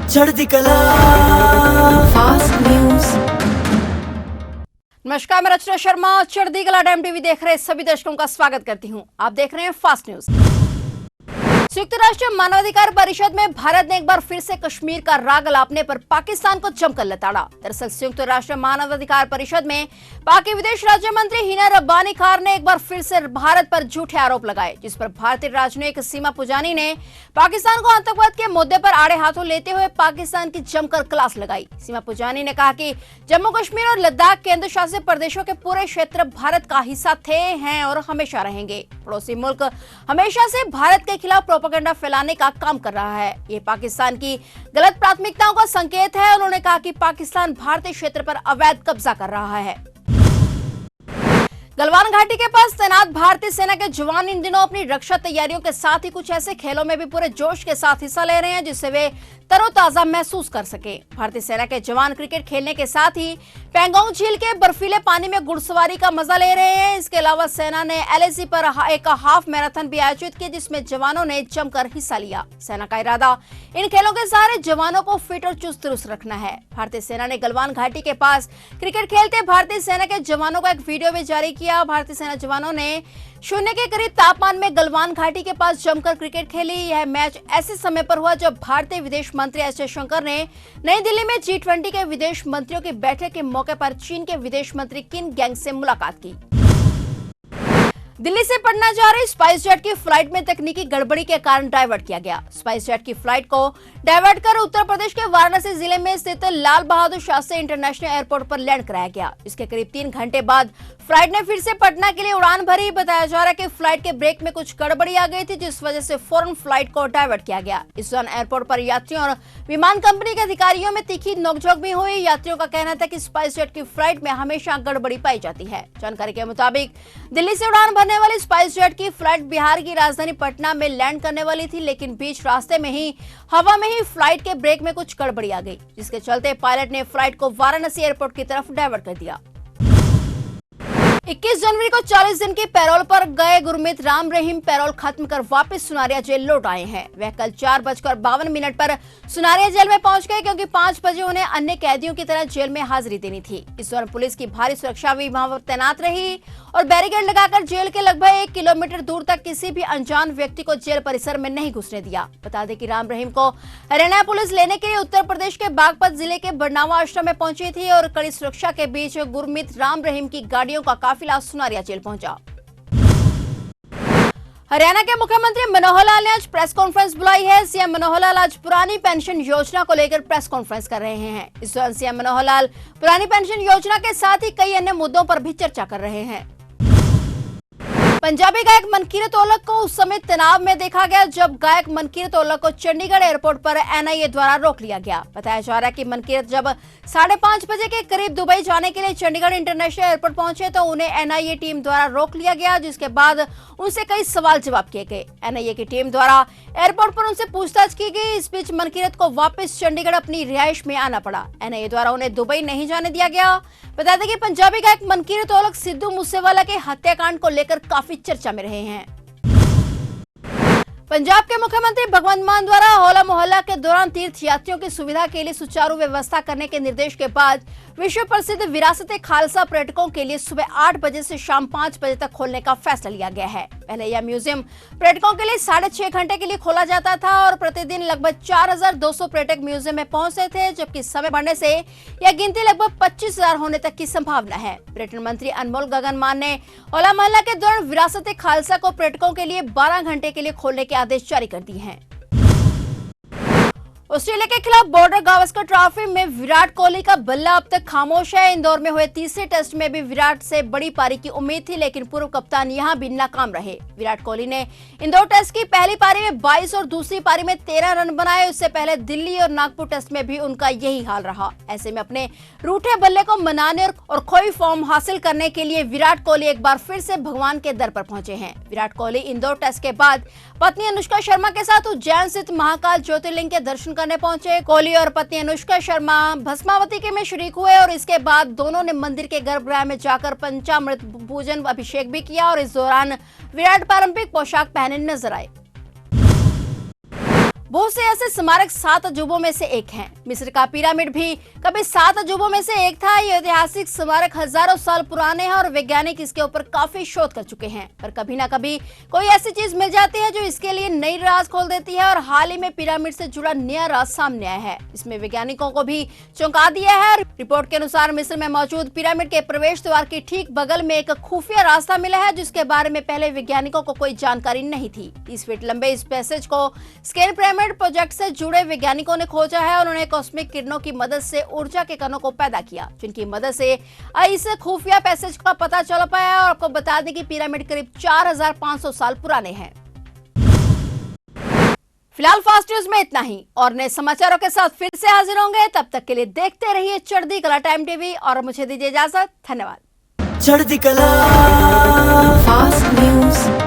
चढ़ती कला fast news. नमस्कार, मैं रचना शर्मा चढ़ती कला टाइम टीवी देख रहे सभी दर्शकों का स्वागत करती हूं। आप देख रहे हैं फास्ट न्यूज। संयुक्त राष्ट्र मानवाधिकार परिषद में भारत ने एक बार फिर से कश्मीर का राग अलापने पर पाकिस्तान को जमकर लताड़ा। दरअसल संयुक्त राष्ट्र मानवाधिकार परिषद में पाक के विदेश राज्य मंत्री हिना रब्बानी खान ने एक बार फिर से भारत पर झूठे आरोप लगाए, जिस पर भारतीय राजनयिक सीमा पुजानी ने पाकिस्तान को आतंकवाद के मुद्दे पर आड़े हाथों लेते हुए पाकिस्तान की जमकर क्लास लगाई। सीमा पुजानी ने कहा कि जम्मू कश्मीर और लद्दाख केंद्र शासित प्रदेशों के पूरे क्षेत्र भारत का हिस्सा थे, हैं और हमेशा रहेंगे। पड़ोसी मुल्क हमेशा से भारत के खिलाफ प्रोपेगेंडा फैलाने का काम कर रहा है। ये पाकिस्तान की गलत प्राथमिकताओं का संकेत है। उन्होंने कहा कि पाकिस्तान भारतीय क्षेत्र पर अवैध कब्जा कर रहा है। गलवान घाटी के पास तैनात भारतीय सेना के जवान इन दिनों अपनी रक्षा तैयारियों के साथ ही कुछ ऐसे खेलों में भी पूरे जोश के साथ हिस्सा ले रहे हैं जिससे वे तरोताजा महसूस कर सके। भारतीय सेना के जवान क्रिकेट खेलने के साथ ही पैंगोंग झील के बर्फीले पानी में घुड़सवारी का मजा ले रहे हैं। इसके अलावा सेना ने एलएसी पर एक हाफ मैराथन भी आयोजित की, जिसमें जवानों ने जमकर हिस्सा लिया। सेना का इरादा इन खेलों के सहारे जवानों को फिट और चुस्त दुरुस्त रखना है। भारतीय सेना ने गलवान घाटी के पास क्रिकेट खेलते भारतीय सेना के जवानों का एक वीडियो भी जारी किया। भारतीय सेना जवानों ने शून्य के करीब तापमान में गलवान घाटी के पास जमकर क्रिकेट खेली। यह मैच ऐसे समय पर हुआ जब भारतीय विदेश मंत्री एस जयशंकर ने नई दिल्ली में G20 के विदेश मंत्रियों की बैठक के मौके पर चीन के विदेश मंत्री किन गैंग से मुलाकात की। दिल्ली से पटना जा रही स्पाइस जेट की फ्लाइट में तकनीकी गड़बड़ी के कारण डाइवर्ट किया गया। स्पाइस जेट की फ्लाइट को डाइवर्ट कर उत्तर प्रदेश के वाराणसी जिले में स्थित लाल बहादुर शास्त्री इंटरनेशनल एयरपोर्ट पर लैंड कराया गया। इसके करीब 3 घंटे बाद फ्लाइट ने फिर से पटना के लिए उड़ान भरी। बताया जा रहा है कि फ्लाइट के ब्रेक में कुछ गड़बड़ी आ गई थी, जिस वजह से फौरन फ्लाइट को डाइवर्ट किया गया। इस दौरान एयरपोर्ट पर यात्रियों और विमान कंपनी के अधिकारियों में तीखी नोकझोंक भी हुई। यात्रियों का कहना था कि स्पाइस जेट की फ्लाइट में हमेशा गड़बड़ी पाई जाती है। जानकारी के मुताबिक दिल्ली से उड़ान भरने वाली स्पाइस जेट की फ्लाइट बिहार की राजधानी पटना में लैंड करने वाली थी, लेकिन बीच रास्ते में ही हवा में ही फ्लाइट के ब्रेक में कुछ गड़बड़ी आ गई, जिसके चलते पायलट ने फ्लाइट को वाराणसी एयरपोर्ट की तरफ डाइवर्ट कर दिया। 21 जनवरी को 40 दिन की पैरोल पर गए गुरमीत राम रहीम पैरोल खत्म कर वापस सुनारिया जेल लौट आए हैं। वह कल 4:52 पर सुनारिया जेल में पहुंच गए, क्योंकि 5 बजे उन्हें अन्य कैदियों की तरह जेल में हाजिरी देनी थी। इस दौरान पुलिस की भारी सुरक्षा भी वहां पर तैनात रही और बैरिकेड लगाकर जेल के लगभग 1 किलोमीटर दूर तक किसी भी अनजान व्यक्ति को जेल परिसर में नहीं घुसने दिया। बता दें कि राम रहीम को हरियाणा पुलिस लेने के लिए उत्तर प्रदेश के बागपत जिले के बरनावा आश्रम में पहुंची थी और कड़ी सुरक्षा के बीच गुरमीत राम रहीम की गाड़ियों का काफिला सुनारिया जेल पहुंचा। हरियाणा के मुख्यमंत्री मनोहर लाल ने आज प्रेस कॉन्फ्रेंस बुलाई है। सीएम मनोहर लाल आज पुरानी पेंशन योजना को लेकर प्रेस कॉन्फ्रेंस कर रहे हैं। इस दौरान सीएम मनोहर लाल पुरानी पेंशन योजना के साथ ही कई अन्य मुद्दों पर भी चर्चा कर रहे हैं। पंजाबी गायक मनकीरत औलख को उस समय तनाव में देखा गया जब गायक मनकीरत औलख को चंडीगढ़ एयरपोर्ट पर एनआईए द्वारा रोक लिया गया। बताया जा रहा है कि मनकीरत जब 5:30 बजे के करीब दुबई जाने के लिए चंडीगढ़ इंटरनेशनल एयरपोर्ट पहुंचे तो उन्हें एनआईए टीम द्वारा रोक लिया गया, जिसके बाद उनसे कई सवाल जवाब किए गए। एनआईए की टीम द्वारा एयरपोर्ट पर उनसे पूछताछ की गई। इस बीच मनकीरत को वापस चंडीगढ़ अपनी रिहाइश में आना पड़ा। एनआईए द्वारा उन्हें दुबई नहीं जाने दिया गया। बता दें कि पंजाबी गायक मनकीरत औलख सिद्धू मूसेवाला के हत्याकांड को लेकर काफी चर्चा में रहे हैं। पंजाब के मुख्यमंत्री भगवंत मान द्वारा होला मोहल्ला के दौरान तीर्थ यात्रियों की सुविधा के लिए सुचारू व्यवस्था करने के निर्देश के बाद विश्व प्रसिद्ध विरासत खालसा पर्यटकों के लिए सुबह 8 बजे से शाम 5 बजे तक खोलने का फैसला लिया गया है। पहले यह म्यूजियम पर्यटकों के लिए 6.5 घंटे के लिए खोला जाता था और प्रतिदिन लगभग 4200 पर्यटक म्यूजियम में पहुंचते थे, जबकि समय बढ़ने से यह गिनती लगभग 25,000 होने तक की संभावना है। पर्यटन मंत्री अनमोल गगन मान ने होला मोहल्ला के दौरान विरासत खालसा को पर्यटकों के लिए 12 घंटे के लिए खोलने के आदेश जारी कर दिए हैं। ऑस्ट्रेलिया के खिलाफ बॉर्डर गावस्कर ट्रॉफी में विराट कोहली का बल्ला अब तक खामोश है। इंदौर में हुए तीसरे टेस्ट में भी विराट से बड़ी पारी की उम्मीद थी, लेकिन पूर्व कप्तान यहां भी नाकाम रहे। विराट कोहली ने इंदौर टेस्ट की पहली पारी में 22 और दूसरी पारी में 13 रन बनाए। उससे पहले दिल्ली और नागपुर टेस्ट में भी उनका यही हाल रहा। ऐसे में अपने रूठे बल्ले को मनाने और खोई फॉर्म हासिल करने के लिए विराट कोहली एक बार फिर से भगवान के दर पर पहुंचे हैं। विराट कोहली इंदौर टेस्ट के बाद पत्नी अनुष्का शर्मा के साथ उज्जैन स्थित महाकाल ज्योतिर्लिंग के दर्शन करने पहुंचे। कोहली और पत्नी अनुष्का शर्मा भस्मावती के में शरीक हुए और इसके बाद दोनों ने मंदिर के गर्भगृह में जाकर पंचामृत पूजन अभिषेक भी किया और इस दौरान विराट पारंपरिक पोशाक पहने नजर आए। बहुत से ऐसे स्मारक 7 अजूबों में से एक हैं। मिस्र का पिरामिड भी कभी 7 अजूबों में से एक था। ये ऐतिहासिक स्मारक हजारों साल पुराने हैं और वैज्ञानिक इसके ऊपर काफी शोध कर चुके हैं, पर कभी ना कभी कोई ऐसी चीज मिल जाती है जो इसके लिए नई राज खोल देती है। और हाल ही में पिरामिड से जुड़ा नया राज सामने आया है। इसमें वैज्ञानिकों को भी चौंका दिया है। रिपोर्ट के अनुसार मिस्र में मौजूद पिरामिड के प्रवेश द्वार के ठीक बगल में एक खुफिया रास्ता मिला है, जिसके बारे में पहले वैज्ञानिकों को कोई जानकारी नहीं थी। 30 फीट लंबे इस पैसेज को स्केल पिरामिड प्रोजेक्ट से जुड़े वैज्ञानिकों ने खोजा है। उन्होंने कॉस्मिक किरणों की मदद से ऊर्जा के कणों को पैदा किया, जिनकी मदद से इस खुफिया पैसेज का पता चल पाया है। और आपको बता दें कि पिरामिड करीब 4500 साल पुराने हैं। फिलहाल फास्ट न्यूज में इतना ही, और नए समाचारों के साथ फिर से हाजिर होंगे। तब तक के लिए देखते रहिए चढ़ती कला टाइम टीवी और मुझे दीजिए इजाजत। धन्यवाद। चढ़ती कला फास्ट न्यूज।